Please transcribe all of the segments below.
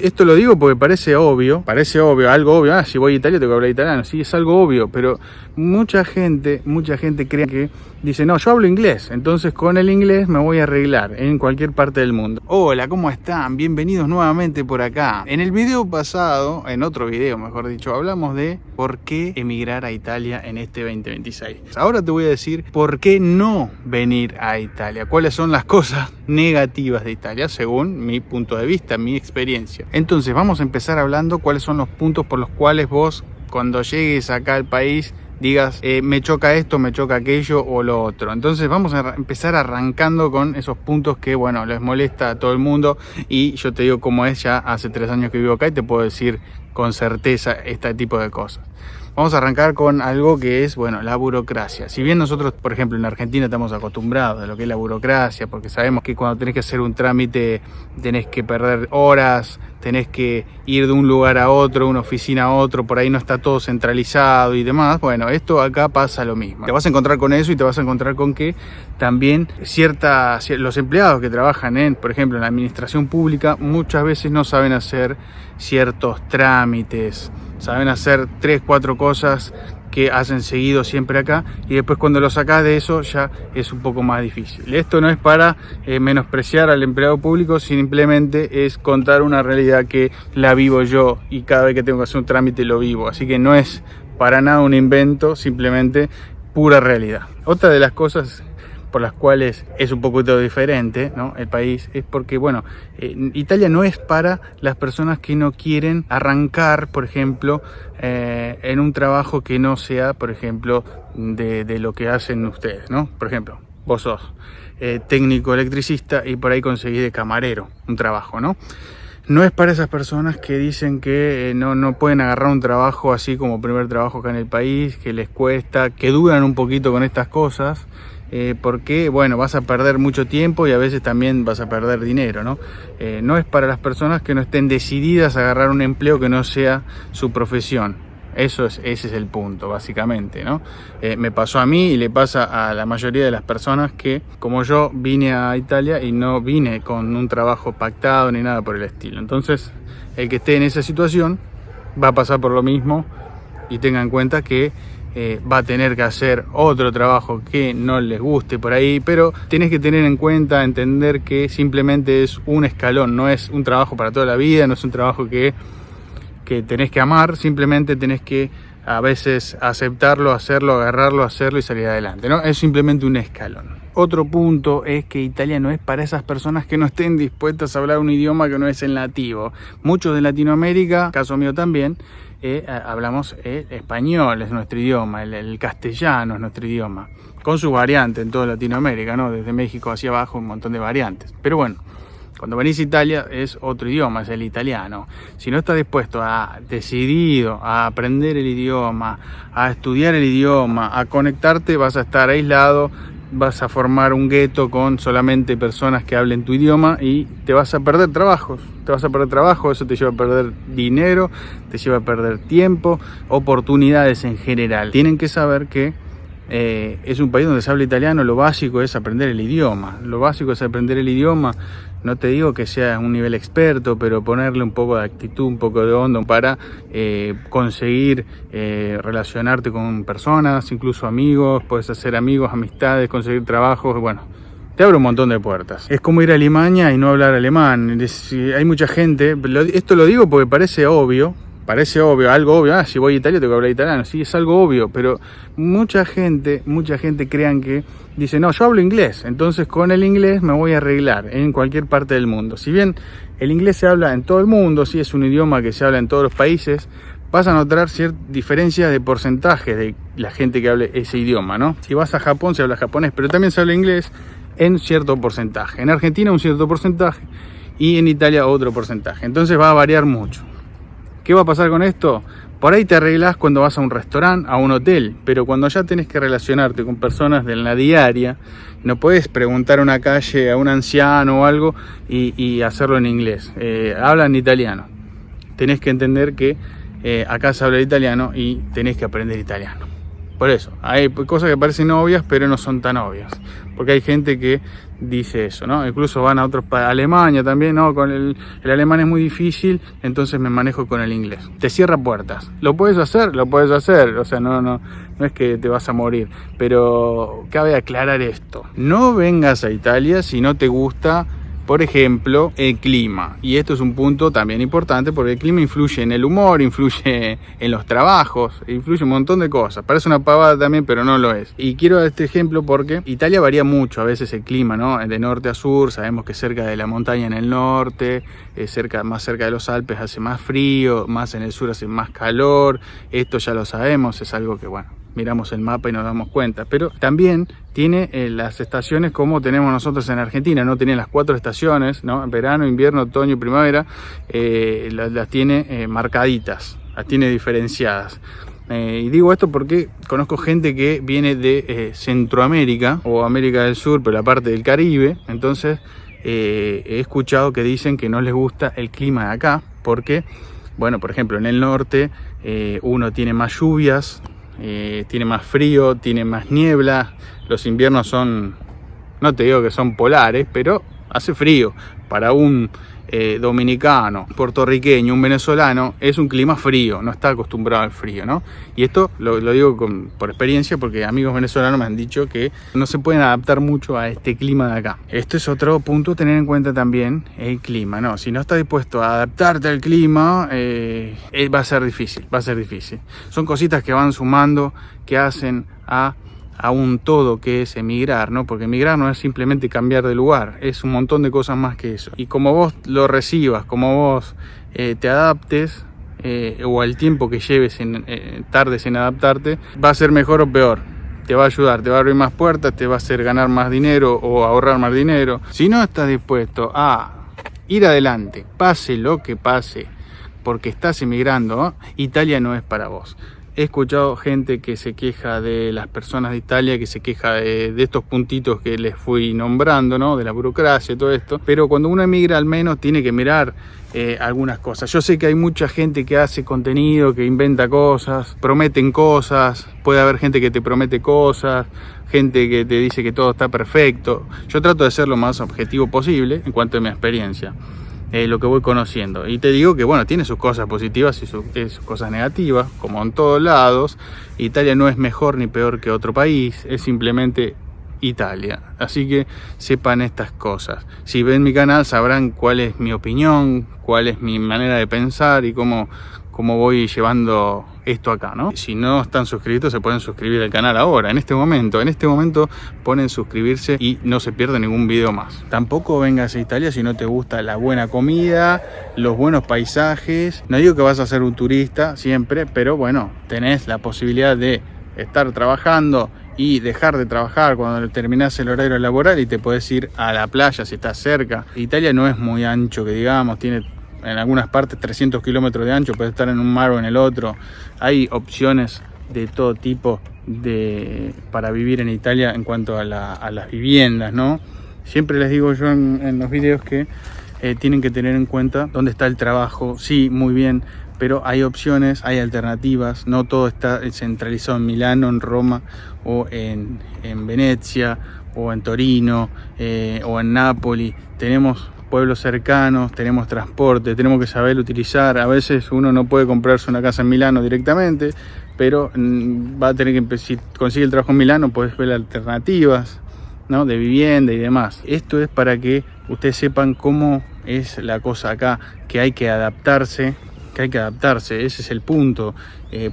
Esto lo digo porque parece obvio, algo obvio. Si voy a Italia tengo que hablar italiano, sí, es algo obvio, pero mucha gente cree que dice, no, yo hablo inglés, entonces con el inglés me voy a arreglar en cualquier parte del mundo. Hola, ¿cómo están? Bienvenidos nuevamente por acá. En el video pasado, en otro video mejor dicho, hablamos de por qué emigrar a Italia en este 2026. Ahora te voy a decir por qué no venir a Italia, cuáles son las cosas negativas de Italia según mi punto de vista, mi experiencia. Entonces vamos a empezar hablando cuáles son los puntos por los cuales vos cuando llegues acá al país digas me choca esto, me choca aquello o lo otro. Entonces vamos a empezar arrancando con esos puntos que bueno, les molesta a todo el mundo, y yo te digo cómo es, ya hace 3 años que vivo acá y te puedo decir con certeza este tipo de cosas. Vamos a arrancar con algo que es, bueno, la burocracia. Si bien nosotros, por ejemplo, en Argentina estamos acostumbrados a lo que es la burocracia, porque sabemos que cuando tenés que hacer un trámite tenés que perder horas, tenés que ir de un lugar a otro, una oficina a otro, por ahí no está todo centralizado y demás. Bueno, esto acá pasa lo mismo. Te vas a encontrar con eso y te vas a encontrar con que también los empleados que trabajan por ejemplo, en la administración pública muchas veces no saben hacer ciertos trámites, saben hacer 3, 4 cosas que hacen seguido siempre acá, y después cuando lo sacás de eso ya es un poco más difícil. Esto no es para menospreciar al empleado público, simplemente es contar una realidad que la vivo yo y cada vez que tengo que hacer un trámite lo vivo, así que no es para nada un invento, simplemente pura realidad. Otra de las cosas por las cuales es un poquito diferente, ¿no?, el país, es porque, bueno, Italia no es para las personas que no quieren arrancar, por ejemplo, en un trabajo que no sea, por ejemplo, de lo que hacen ustedes, ¿no? Por ejemplo, vos sos técnico electricista y por ahí conseguís de camarero un trabajo, ¿no? No es para esas personas que dicen que no pueden agarrar un trabajo así como primer trabajo acá en el país, que les cuesta, que dudan un poquito con estas cosas, porque bueno, vas a perder mucho tiempo y a veces también vas a perder dinero, ¿no? No es para las personas que no estén decididas a agarrar un empleo que no sea su profesión. Ese es el punto, básicamente, ¿no? Me pasó a mí y le pasa a la mayoría de las personas que, como yo, vine a Italia y no vine con un trabajo pactado ni nada por el estilo. Entonces, el que esté en esa situación va a pasar por lo mismo, y tenga en cuenta que va a tener que hacer otro trabajo que no les guste por ahí, pero tenés que tener en cuenta, entender que simplemente es un escalón, no es un trabajo para toda la vida, no es un trabajo que tenés que amar, simplemente tenés que a veces aceptarlo, hacerlo, agarrarlo, hacerlo y salir adelante, ¿no? Es simplemente un escalón. Otro punto es que Italia no es para esas personas que no estén dispuestas a hablar un idioma que no es el nativo. Muchos de Latinoamérica, caso mío también, hablamos español, es nuestro idioma, el castellano es nuestro idioma, con sus variantes en toda Latinoamérica, ¿no? Desde México hacia abajo un montón de variantes. Pero bueno, cuando venís a Italia es otro idioma, es el italiano. Si no estás dispuesto decidido a aprender el idioma, a estudiar el idioma, a conectarte, vas a estar aislado, vas a formar un gueto con solamente personas que hablen tu idioma y te vas a perder trabajos. Eso te lleva a perder dinero, te lleva a perder tiempo, oportunidades en general. Tienen que saber que es un país donde se habla italiano, lo básico es aprender el idioma. No te digo que seas un nivel experto, pero ponerle un poco de actitud, un poco de onda para conseguir relacionarte con personas, incluso amigos, puedes hacer amigos, amistades, conseguir trabajos, bueno, te abre un montón de puertas. Es como ir a Alemania y no hablar alemán. Hay mucha gente, esto lo digo porque parece obvio, algo obvio. Si voy a Italia tengo que hablar italiano, sí, es algo obvio, pero mucha gente crean que dice, no, yo hablo inglés, entonces con el inglés me voy a arreglar en cualquier parte del mundo. Si bien el inglés se habla en todo el mundo, sí, es un idioma que se habla en todos los países, vas a notar ciertas diferencias de porcentaje de la gente que hable ese idioma, ¿no? Si vas a Japón se habla japonés, pero también se habla inglés en cierto porcentaje. En Argentina un cierto porcentaje y en Italia otro porcentaje. Entonces va a variar mucho. ¿Qué va a pasar con esto? Por ahí te arreglás cuando vas a un restaurante, a un hotel, pero cuando ya tenés que relacionarte con personas de la diaria, no puedes preguntar a una calle, a un anciano o algo y hacerlo en inglés. Hablan italiano. Tenés que entender que acá se habla italiano y tenés que aprender italiano. Por eso, hay cosas que parecen obvias, pero no son tan obvias. Porque hay gente que dice eso, ¿no? Incluso van a otros Alemania también, ¿no? Con el alemán es muy difícil, entonces me manejo con el inglés. Te cierra puertas. ¿Lo puedes hacer? Lo puedes hacer. O sea, no es que te vas a morir. Pero cabe aclarar esto. No vengas a Italia si no te gusta, por ejemplo, el clima. Y esto es un punto también importante porque el clima influye en el humor, influye en los trabajos, influye un montón de cosas. Parece una pavada también, pero no lo es. Y quiero dar este ejemplo porque Italia varía mucho a veces el clima, ¿no? De norte a sur, sabemos que cerca de la montaña en el norte, más cerca de los Alpes hace más frío, más en el sur hace más calor. Esto ya lo sabemos, es algo que, bueno, miramos el mapa y nos damos cuenta, pero también tiene las estaciones como tenemos nosotros en Argentina, no tiene las 4 estaciones, ¿no? Verano, invierno, otoño y primavera, las tiene marcaditas, las tiene diferenciadas. Y digo esto porque conozco gente que viene de Centroamérica o América del Sur, pero la parte del Caribe, entonces he escuchado que dicen que no les gusta el clima de acá, porque, bueno, por ejemplo, en el norte uno tiene más lluvias, tiene más frío, tiene más niebla, los inviernos son, no te digo que son polares, pero hace frío. Para un dominicano, puertorriqueño, un venezolano, es un clima frío, no está acostumbrado al frío, ¿no? Y esto lo digo por experiencia porque amigos venezolanos me han dicho que no se pueden adaptar mucho a este clima de acá. Esto es otro punto a tener en cuenta también, el clima, ¿no? Si no estás dispuesto a adaptarte al clima, va a ser difícil, Son cositas que van sumando, que hacen a un todo que es emigrar, ¿no? Porque emigrar no es simplemente cambiar de lugar, es un montón de cosas más que eso. Y como vos lo recibas, como vos te adaptes, o al tiempo que lleves tardes en adaptarte, va a ser mejor o peor. Te va a ayudar, te va a abrir más puertas, te va a hacer ganar más dinero o ahorrar más dinero. Si no estás dispuesto a ir adelante, pase lo que pase, porque estás emigrando, ¿no? Italia no es para vos. He escuchado gente que se queja de las personas de Italia, que se queja de estos puntitos que les fui nombrando, ¿no? De la burocracia y todo esto. Pero cuando uno emigra al menos tiene que mirar algunas cosas. Yo sé que hay mucha gente que hace contenido, que inventa cosas, prometen cosas. Puede haber gente que te promete cosas, gente que te dice que todo está perfecto. Yo trato de ser lo más objetivo posible en cuanto a mi experiencia. Lo que voy conociendo, y te digo que bueno, tiene sus cosas positivas y sus cosas negativas, como en todos lados. Italia no es mejor ni peor que otro país, es simplemente Italia, así que sepan estas cosas. Si ven mi canal sabrán cuál es mi opinión, cuál es mi manera de pensar y cómo voy llevando esto acá, ¿no? Si no están suscritos se pueden suscribir al canal ahora, en este momento ponen suscribirse y no se pierde ningún video más. Tampoco vengas a Italia si no te gusta la buena comida, los buenos paisajes. No digo que vas a ser un turista siempre, pero bueno, tenés la posibilidad de estar trabajando y dejar de trabajar cuando terminás el horario laboral y te podés ir a la playa si estás cerca. Italia no es muy ancho, que digamos, tiene en algunas partes 300 kilómetros de ancho, puede estar en un mar o en el otro. Hay opciones de todo tipo para vivir en Italia en cuanto a las viviendas, ¿no? Siempre les digo yo en los videos que tienen que tener en cuenta dónde está el trabajo. Sí, muy bien, pero hay opciones, hay alternativas. No todo está centralizado en Milano, en Roma o en Venecia o en Torino o en Nápoli. Tenemos pueblos cercanos, tenemos transporte, tenemos que saber utilizar. A veces uno no puede comprarse una casa en Milano directamente, pero va a tener que, si consigue el trabajo en Milano, puedes ver alternativas, ¿no? De vivienda y demás. Esto es para que ustedes sepan cómo es la cosa acá, que hay que adaptarse, ese es el punto.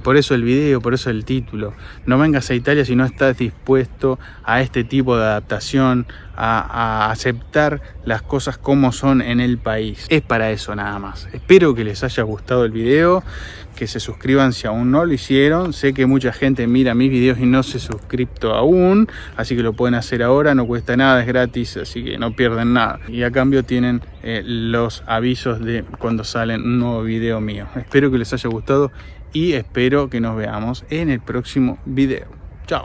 Por eso el video, por eso el título. No vengas a Italia si no estás dispuesto a este tipo de adaptación, a aceptar las cosas como son en el país. Es para eso nada más. Espero que les haya gustado el video, que se suscriban si aún no lo hicieron. Sé que mucha gente mira mis videos y no se ha suscrito aún, así que lo pueden hacer ahora, no cuesta nada, es gratis, así que no pierden nada. Y a cambio tienen los avisos de cuando sale un nuevo video mío. Espero que les haya gustado y espero que nos veamos en el próximo video. Chao.